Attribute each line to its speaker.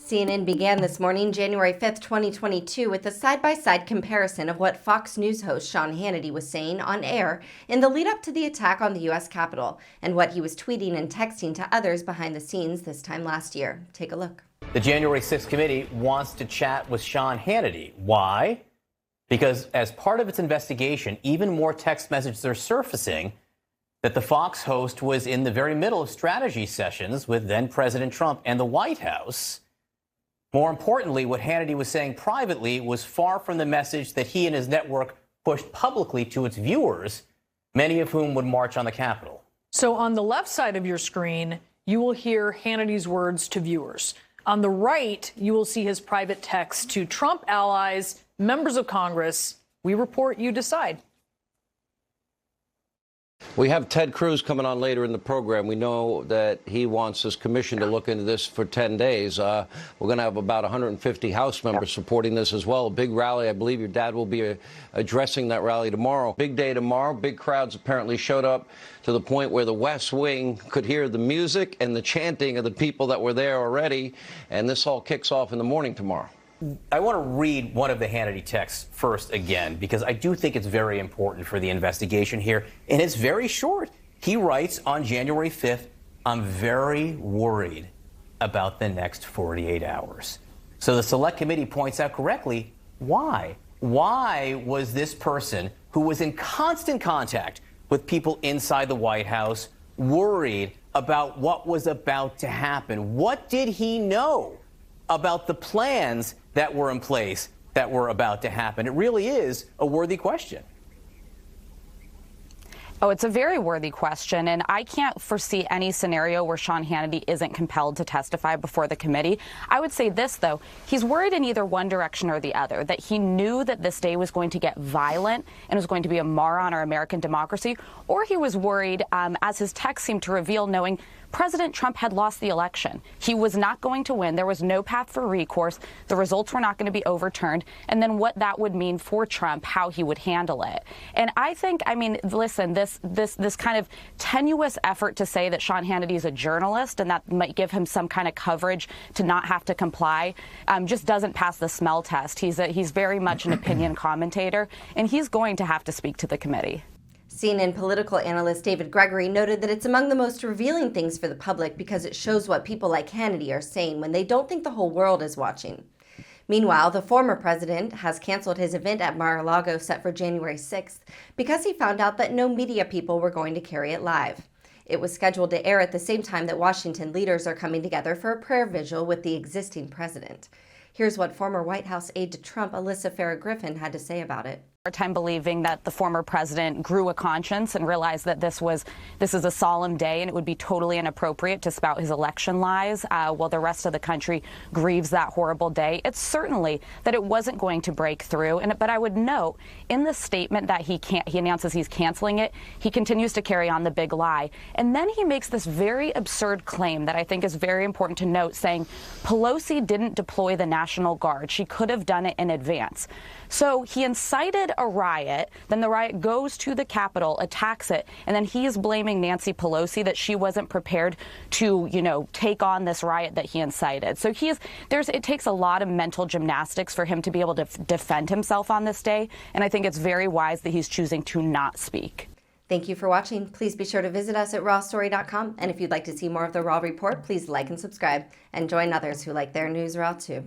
Speaker 1: CNN began this morning, January 5th, 2022, with a side-by-side comparison of what Fox News host Sean Hannity was saying on air in the lead-up to the attack on the U.S. Capitol and what he was tweeting and texting to others behind the scenes this time last year. Take a look.
Speaker 2: The January 6th committee wants to chat with Sean Hannity. Why? Because as part of its investigation, even more text messages are surfacing that the Fox host was in the very middle of strategy sessions with then-President Trump and the White House. More importantly, what Hannity was saying privately was far from the message that he and his network pushed publicly to its viewers, many of whom would march on the Capitol.
Speaker 3: So on the left side of your screen, you will hear Hannity's words to viewers. On the right, you will see his private text to Trump allies, members of Congress. We report, you decide.
Speaker 4: We have Ted Cruz coming on later in the program. We know that he wants this commission to look into this for 10 days. We're going to have about 150 House members supporting this as well. A big rally. I believe your dad will be addressing that rally tomorrow. Big day tomorrow. Big crowds apparently showed up to the point where the West Wing could hear the music and the chanting of the people that were there already. And this all kicks off in the morning tomorrow.
Speaker 2: I want to read one of the Hannity texts first again, because I do think it's very important for the investigation here. And it's very short. He writes on January 5th, "I'm very worried about the next 48 hours. So the Select Committee points out correctly, why? Why was this person who was in constant contact with people inside the White House worried about what was about to happen? What did he know about the plans that were in place that were about to happen? It really is a worthy question.
Speaker 5: Oh, it's a very worthy question, and I can't foresee any scenario where Sean Hannity isn't compelled to testify before the committee. I would say this, though. He's worried in either one direction or the other, that he knew that this day was going to get violent and was going to be a mar on our American democracy, or he was worried, as his text seemed to reveal, knowing President Trump had lost the election. He was not going to win. There was no path for recourse. The results were not going to be overturned. And then what that would mean for Trump, how he would handle it. And I think, I mean, listen, this kind of tenuous effort to say that Sean Hannity is a journalist and that might give him some kind of coverage to not have to comply just doesn't pass the smell test. He's very much an opinion commentator, and he's going to have to speak to the committee.
Speaker 1: CNN political analyst David Gregory noted that it's among the most revealing things for the public because it shows what people like Hannity are saying when they don't think the whole world is watching. Meanwhile, the former president has canceled his event at Mar-a-Lago set for January 6th because he found out that no media people were going to carry it live. It was scheduled to air at the same time that Washington leaders are coming together for a prayer vigil with the existing president. Here's what former White House aide to Trump, Alyssa Farah-Griffin, had to say about it.
Speaker 5: Time believing that the former president grew a conscience and realized that this is a solemn day and it would be totally inappropriate to spout his election lies while the rest of the country grieves that horrible day. It's certainly that it wasn't going to break through. But I would note in the statement that he announces he's canceling it, he continues to carry on the big lie. And then he makes this very absurd claim that I think is very important to note, saying Pelosi didn't deploy the National Guard. She could have done it in advance. So he incited a riot, then the riot goes to the Capitol, attacks it, and then he is blaming Nancy Pelosi that she wasn't prepared to, take on this riot that he incited. So it takes a lot of mental gymnastics for him to be able to defend himself on this day, and I think it's very wise that he's choosing to not speak.
Speaker 1: Thank you for watching. Please be sure to visit us at rawstory.com, and if you'd like to see more of the Raw Report, please like and subscribe, and join others who like their news raw too.